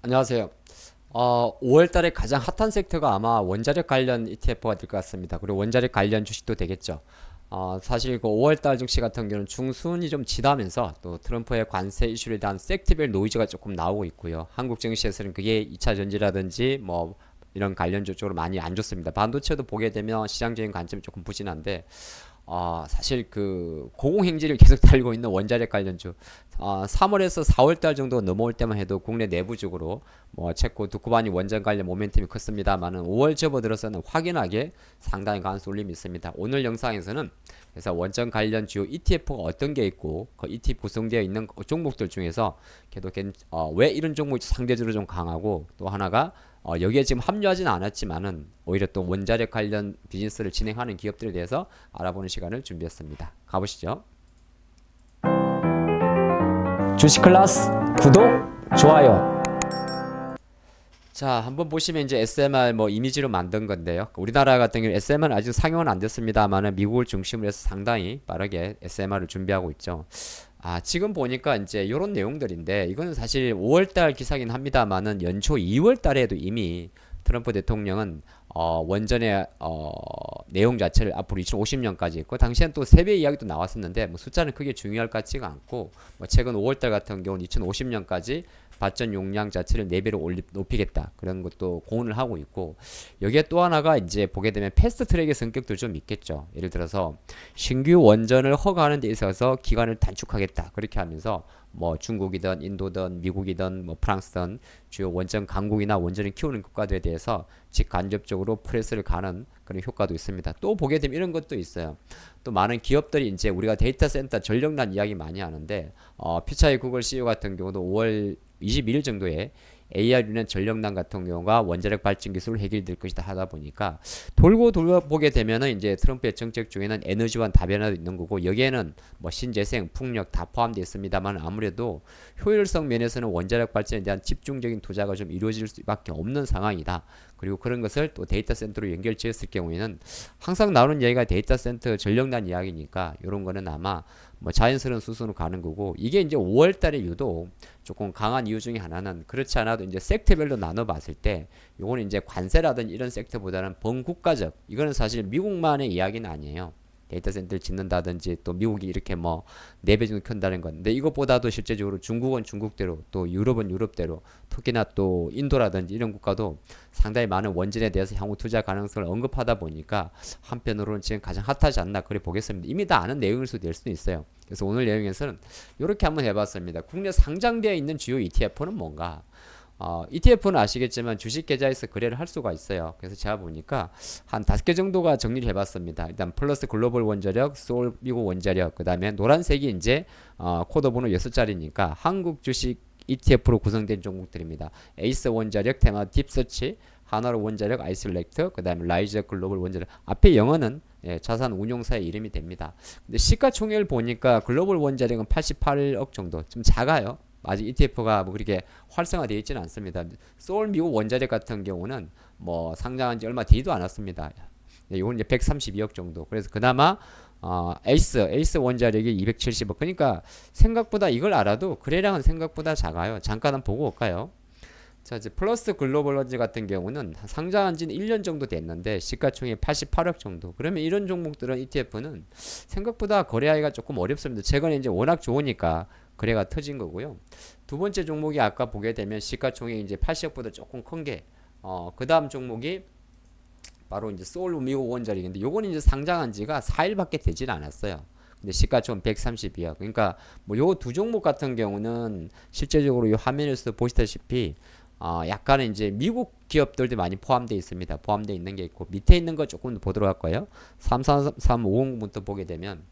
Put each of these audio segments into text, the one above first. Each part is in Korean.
안녕하세요. 5월 달에 가장 핫한 섹터가 아마 원자력 관련 ETF가 될 것 같습니다. 그리고 원자력 관련 주식도 되겠죠. 사실 그 5월 달 증시 같은 경우는 중순이 좀 지나면서 또 트럼프의 관세 이슈에 대한 섹터별 노이즈가 조금 나오고 있고요. 한국 증시에서는 그게 2차 전지라든지 뭐 이런 관련주 쪽으로 많이 안 좋습니다. 반도체도 보게 되면 시장적인 관점이 조금 부진한데 사실 그 고공행진을 계속 달고 있는 원자력 관련주 3월에서 4월달 정도 넘어올 때만 해도 국내 내부적으로 뭐 체코 두쿠바니 원전 관련 모멘텀이 컸습니다만은 5월 접어들어서는 확연하게 상당히 강한 쏠림이 있습니다. 오늘 영상에서는 그래서 원전 관련 주요 ETF가 어떤 게 있고 그 ETF 구성되어 있는 종목들 중에서 왜 이런 종목이 상대적으로 좀 강하고 또 하나가 여기에 지금 합류하지는 않았지만은 오히려 또 원자력 관련 비즈니스를 진행하는 기업들에 대해서 알아보는 시간을 준비했습니다. 가보시죠. 주식 클래스 구독, 좋아요. 자, 한번 보시면 이제 SMR 뭐 이미지로 만든 건데요. 우리나라 같은 경우 SMR은 아직 상용은 안 됐습니다만은 미국을 중심으로 해서 상당히 빠르게 SMR을 준비하고 있죠. 지금 보니까 이제 이런 내용들인데 이거는 사실 5월달 기사긴 합니다만은 연초 2월달에도 이미 트럼프 대통령은 원전의 내용 자체를 앞으로 2050년까지 했고 당시엔 또 세배 이야기도 나왔었는데 뭐 숫자는 크게 중요할 것 같지가 않고 뭐 최근 5월달 같은 경우는 2050년까지 발전 용량 자체를 4배로 높이겠다 그런 것도 공언을 하고 있고 여기에 또 하나가 이제 보게 되면 패스트 트랙의 성격도 좀 있겠죠. 예를 들어서 신규 원전을 허가하는 데 있어서 기간을 단축하겠다 그렇게 하면서 뭐 중국이든 인도든 미국이든 뭐 프랑스든 주요 원전 강국이나 원전을 키우는 국가들에 대해서 직간접적으로 프레스를 가는 그런 효과도 있습니다. 또 보게 되면 이런 것도 있어요. 또 많은 기업들이 이제 우리가 데이터 센터 전력난 이야기 많이 하는데 피차이 구글 CEO 같은 경우도 5월 21일 정도에 AR 유년 전력난 같은 경우가 원자력 발전 기술을 해결될 것이다 하다 보니까 돌고 돌아보게 되면은 이제 트럼프의 정책 중에는 에너지와 다변화도 있는 거고 여기에는 뭐 신재생, 풍력 다 포함되어 있습니다만 아무래도 효율성 면에서는 원자력 발전에 대한 집중적인 투자가 좀 이루어질 수밖에 없는 상황이다. 그리고 그런 것을 또 데이터 센터로 연결 지었을 경우에는 항상 나오는 이야기가 데이터 센터 전력난 이야기니까 이런 거는 아마 뭐 자연스러운 수순으로 가는 거고 이게 이제 5월 달에 유독 조금 강한 이유 중에 하나는 그렇지 않아도 이제 섹터별로 나눠 봤을 때 요거는 이제 관세라든지 이런 섹터보다는 범국가적 이거는 사실 미국만의 이야기는 아니에요. 데이터 센터를 짓는다든지 또 미국이 이렇게 뭐 4배 정도 큰다는 건. 근데 이것보다도 실제적으로 중국은 중국대로 또 유럽은 유럽대로 특히나 또 인도라든지 이런 국가도 상당히 많은 원전에 대해서 향후 투자 가능성을 언급하다 보니까 한편으로는 지금 가장 핫하지 않나 그래 보겠습니다. 이미 다 아는 내용일 수도 될 수도 있어요. 그래서 오늘 내용에서는 이렇게 한번 해봤습니다. 국내 상장되어 있는 주요 ETF는 뭔가? ETF는 아시겠지만 주식 계좌에서 거래를 할 수가 있어요. 그래서 제가 보니까 한 5개 정도가 정리를 해봤습니다. 일단 플러스 글로벌 원자력, 소울 미국 원자력, 그 다음에 노란색이 이제 코드 번호 6자리니까 한국 주식 ETF로 구성된 종목들입니다. 에이스 원자력, 테마 딥서치, 하나로 원자력, 아이슬렉트, 그 다음에 라이저 글로벌 원자력. 앞에 영어는 자산 운용사의 이름이 됩니다. 근데 시가총액을 보니까 글로벌 원자력은 88억 정도, 좀 작아요. 아직 ETF가 뭐 그렇게 활성화되어 있지는 않습니다. 소울 미국 원자력 같은 경우는 뭐 상장한 지 얼마 되지도 않았습니다. 이건 이제 132억 정도. 그래서 그나마 에이스 원자력이 270억. 그러니까 생각보다 이걸 알아도 거래량은 생각보다 작아요. 잠깐 한번 보고 올까요? 자, 이제 플러스 글로벌런지 같은 경우는 상장한 지는 1년 정도 됐는데 시가총액 88억 정도. 그러면 이런 종목들은 ETF는 생각보다 거래하기가 조금 어렵습니다. 최근에 이제 워낙 좋으니까 거래가 터진 거고요. 두 번째 종목이 아까 보게 되면 시가총액 이제 80억보다 조금 큰 게, 그 다음 종목이 바로 이제 소울 미국 원자력인데 요거는 이제 상장한 지가 4일밖에 되질 않았어요. 근데 시가총액 132억. 그러니까 뭐 요 두 종목 같은 경우는 실제적으로 이 화면에서 보시다시피 약간은 이제 미국 기업들도 많이 포함되어 있습니다. 포함되어 있는 게 있고 밑에 있는 거 조금 더 보도록 할까요? 33350부터 보게 되면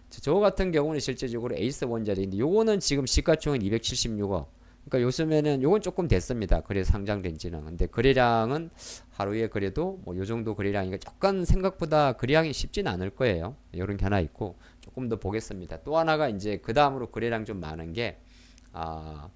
저 같은 경우는 실제적으로 에이스 원자력인데 요거는 지금 시가총액 276억. 그러니까 요즘에는 요건 조금 됐습니다. 그래서 상장된 지는. 근데 거래량은 하루에 그래도 뭐 요 정도 거래량이니까 조금 생각보다 거래량이 쉽진 않을 거예요. 요런 게 하나 있고 조금 더 보겠습니다. 또 하나가 이제 그 다음으로 거래량 좀 많은 게 아,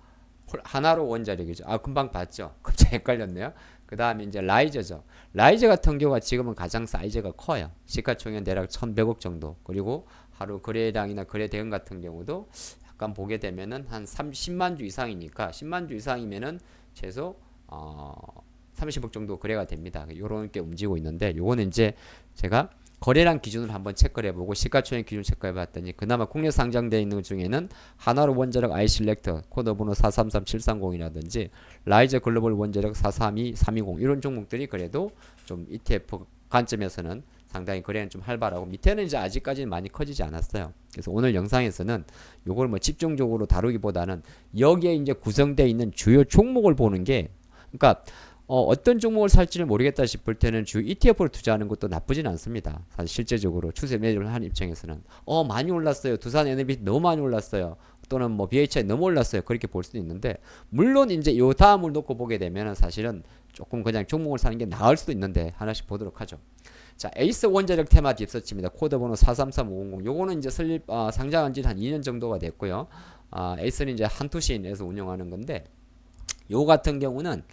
하나로 원자력이죠. 금방 봤죠. 갑자기 헷갈렸네요. 그 다음에 이제 라이저죠. 라이저 같은 경우가 지금은 가장 사이즈가 커요. 시가총액 대략 1100억 정도. 그리고 하루 거래량이나 거래 대금 같은 경우도 약간 보게 되면은 한 10만 주 이상이니까 10만 주 이상이면은 최소 30억 정도 거래가 됩니다. 요런 게 움직이고 있는데 요거는 이제 제가 거래량 기준으로 한번 체크를 해보고 시가총액 기준 체크해봤더니 그나마 국내 상장되어 있는 것 중에는 하나로 원자력 아이실렉트 코드 번호 433730이라든지 라이저 글로벌 원자력 432320 이런 종목들이 그래도 좀 ETF 관점에서는 상당히 거래는 좀 활발하고 밑에는 이제 아직까지는 많이 커지지 않았어요. 그래서 오늘 영상에서는 요걸 뭐 집중적으로 다루기보다는 여기에 이제 구성되어 있는 주요 종목을 보는 게 그러니까 어떤 종목을 살지를 모르겠다 싶을 때는 주 ETF를 투자하는 것도 나쁘진 않습니다. 사실 실제적으로 추세 매집을 하는 입장에서는 많이 올랐어요. 두산 에너비 너무 많이 올랐어요. 또는 뭐 BHI 너무 올랐어요. 그렇게 볼 수도 있는데 물론 이제 요 다음을 놓고 보게 되면은 사실은 조금 그냥 종목을 사는 게 나을 수도 있는데 하나씩 보도록 하죠. 자, 에이스 원자력 테마 딥서치입니다. 코드 번호 433500. 요거는 이제 상장한 지 한 2년 정도가 됐고요. 에이스는 이제 한투신에서 운영하는 건데 요 같은 경우는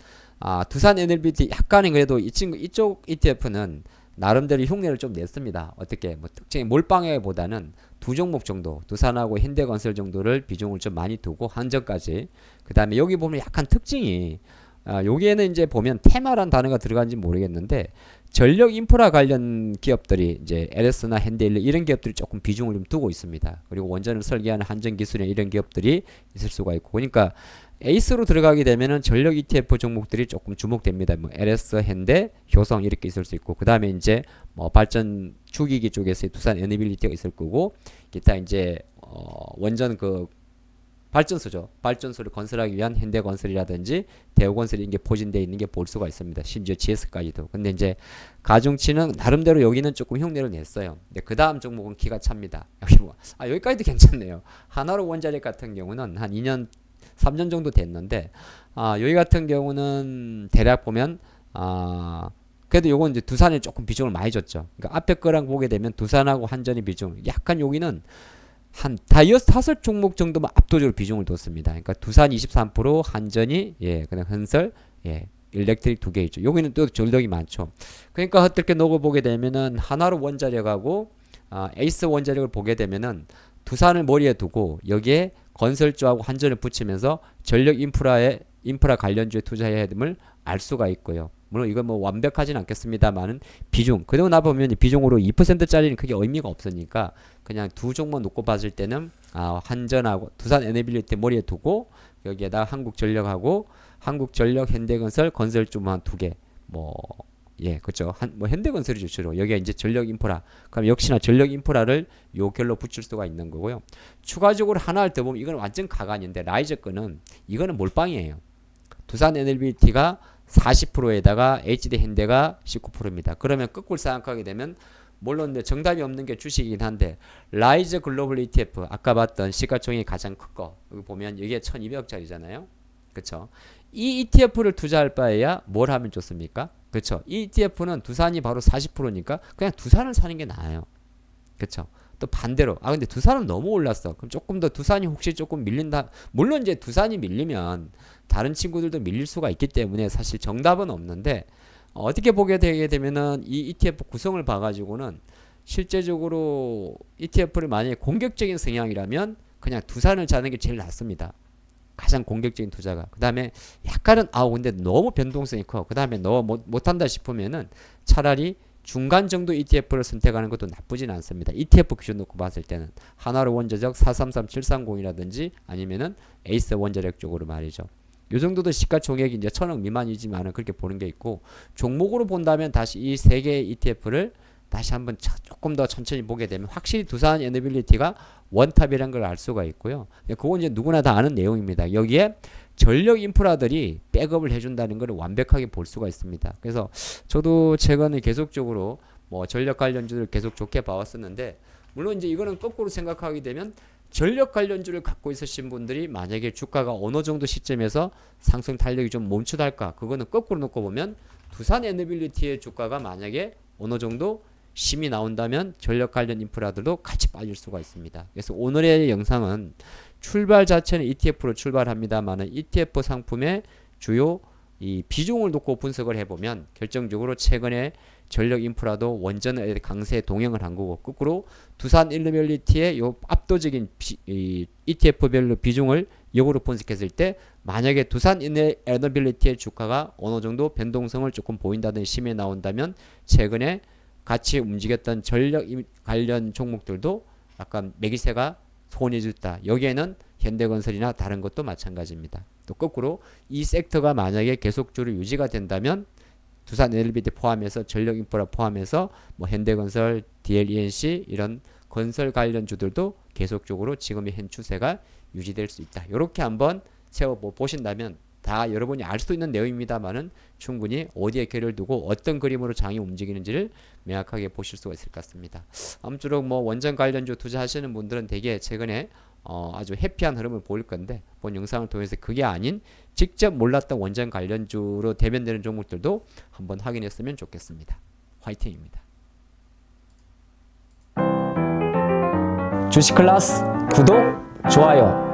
두산 에너비티 약간은 그래도 이쪽 ETF는 나름대로 흉내를 좀 냈습니다. 어떻게 뭐 특징이 몰빵해보다는 두 종목 정도 두산하고 현대건설 정도를 비중을 좀 많이 두고 한전까지 그 다음에 여기 보면 약간 특징이 여기에는 이제 보면 테마란 단어가 들어간지 모르겠는데 전력 인프라 관련 기업들이 이제 LS나 현대일렉 이런 기업들이 조금 비중을 좀 두고 있습니다. 그리고 원전을 설계하는 한전기술이나 이런 기업들이 있을 수가 있고 그러니까 에이스로 들어가게 되면은 전력 ETF 종목들이 조금 주목됩니다. 뭐 LS, 현대, 효성 이렇게 있을 수 있고 그 다음에 이제 뭐 발전 주기기 쪽에서 두산 에너빌리티가 있을 거고 기타 이제 원전 그 발전소죠. 발전소를 건설하기 위한 현대건설이라든지 대우건설이 이게 포진되어 있는 게 볼 수가 있습니다. 심지어 GS까지도. 근데 이제 가중치는 나름대로 여기는 조금 흉내를 냈어요. 근데 그 다음 종목은 기가 찹니다. 여기 뭐 여기까지도 괜찮네요. 하나로 원자력 같은 경우는 한 2년 3년 정도 됐는데 여기 같은 경우는 대략 보면 그래도 요건 이제 두산에 조금 비중을 많이 줬죠. 그러니까 앞에 거랑 보게 되면 두산하고 한전의 비중 약간 여기는 한 다섯 종목 정도만 압도적으로 비중을 뒀습니다. 그러니까 두산 23%, 한전이 그냥 현설 일렉트릭 두 개 있죠. 여기는 또 전력이 많죠. 그러니까 어떻게 놓고 보게 되면은 하나로 원자력하고 에이스 원자력을 보게 되면은 두산을 머리에 두고 여기에 건설주하고 한전을 붙이면서 전력 인프라 관련주에 투자해야 됨을 알 수가 있고요. 물론 이건 뭐 완벽하진 않겠습니다만은 비중 그러고 나 보면 비중으로 2%짜리는 크게 의미가 없으니까 그냥 두 종목 놓고 봤을 때는 한전하고 두산 에너빌리티 머리에 두고 여기에다 한국전력하고 한국전력 현대건설 건설주만 두 개 그렇죠. 뭐 현대건설이죠 주로. 여기가 이제 전력 인프라. 그럼 역시나 전력 인프라를 요 결로 붙일 수가 있는 거고요. 추가적으로 하나를 더 보면 이건 완전 가관인데 라이저 거는 이거는 몰빵이에요. 두산 에너빌리티가 40%에다가 HD 현대가 19%입니다. 그러면 거꾸로 생각하게 되면 물론 정답이 없는 게 주식이긴 한데 라이저 글로벌 ETF 아까 봤던 시가총액이 가장 큰 거 여기 보면 이게 1200억짜리잖아요. 그렇죠. 이 ETF를 투자할 바에야 뭘 하면 좋습니까? 그렇죠. 이 ETF는 두산이 바로 40%니까 그냥 두산을 사는 게 나아요. 그렇죠. 또 반대로 근데 두산은 너무 올랐어. 그럼 조금 더 두산이 혹시 조금 밀린다. 물론 이제 두산이 밀리면 다른 친구들도 밀릴 수가 있기 때문에 사실 정답은 없는데 어떻게 보게 되게 되면은 이 ETF 구성을 봐가지고는 실제적으로 ETF를 만약에 공격적인 성향이라면 그냥 두산을 자는 게 제일 낫습니다. 가장 공격적인 투자가. 그 다음에 약간은 근데 너무 변동성이 커. 그 다음에 너무 못한다 싶으면은 차라리 중간 정도 ETF를 선택하는 것도 나쁘진 않습니다. ETF 기준 놓고 봤을 때는 하나로 원자력 433730이라든지 아니면은 에이스 원자력 쪽으로 말이죠. 요 정도도 시가총액이 이제 1000억 미만이지만은 그렇게 보는 게 있고 종목으로 본다면 다시 이 세 개의 ETF를 다시 한번 조금 더 천천히 보게 되면 확실히 두산 에너빌리티가 원탑이라는 걸 알 수가 있고요. 그건 이제 누구나 다 아는 내용입니다. 여기에 전력 인프라들이 백업을 해준다는 걸 완벽하게 볼 수가 있습니다. 그래서 저도 최근에 계속적으로 뭐 전력 관련주를 계속 좋게 봐왔었는데 물론 이제 이거는 거꾸로 생각하게 되면 전력 관련주를 갖고 있으신 분들이 만약에 주가가 어느 정도 시점에서 상승 탄력이 좀 멈추달까 그거는 거꾸로 놓고 보면 두산 에너빌리티의 주가가 만약에 어느 정도 심이 나온다면 전력 관련 인프라들도 같이 빠질 수가 있습니다. 그래서 오늘의 영상은 출발 자체는 ETF로 출발합니다만은 ETF 상품의 주요 이 비중을 놓고 분석을 해보면 결정적으로 최근에 전력 인프라도 원전의 강세 동행을 한 거고 거꾸로 두산 일리빌리티의 요 압도적인 ETF별로 비중을 역으로 분석했을 때 만약에 두산 에너빌리티의 주가가 어느 정도 변동성을 조금 보인다는 심이 나온다면 최근에 같이 움직였던 전력 관련 종목들도 약간 매기세가 손해줬다. 여기에는 현대건설이나 다른 것도 마찬가지입니다. 또 거꾸로 이 섹터가 만약에 계속적으로 유지가 된다면 두산 에너빌리티 포함해서 전력인프라 포함해서 뭐 현대건설, DLENC 이런 건설 관련주들도 계속적으로 지금의 현 추세가 유지될 수 있다. 이렇게 한번 세워 보신다면 다 여러분이 알 수 있는 내용입니다만은 충분히 어디에 결을 두고 어떤 그림으로 장이 움직이는지를 명확하게 보실 수가 있을 것 같습니다. 아무쪼록 뭐 원전 관련주 투자하시는 분들은 되게 최근에 아주 해피한 흐름을 보일 건데 본 영상을 통해서 그게 아닌 직접 몰랐던 원전 관련주로 대변되는 종목들도 한번 확인했으면 좋겠습니다. 화이팅입니다. 주식클래스 구독, 좋아요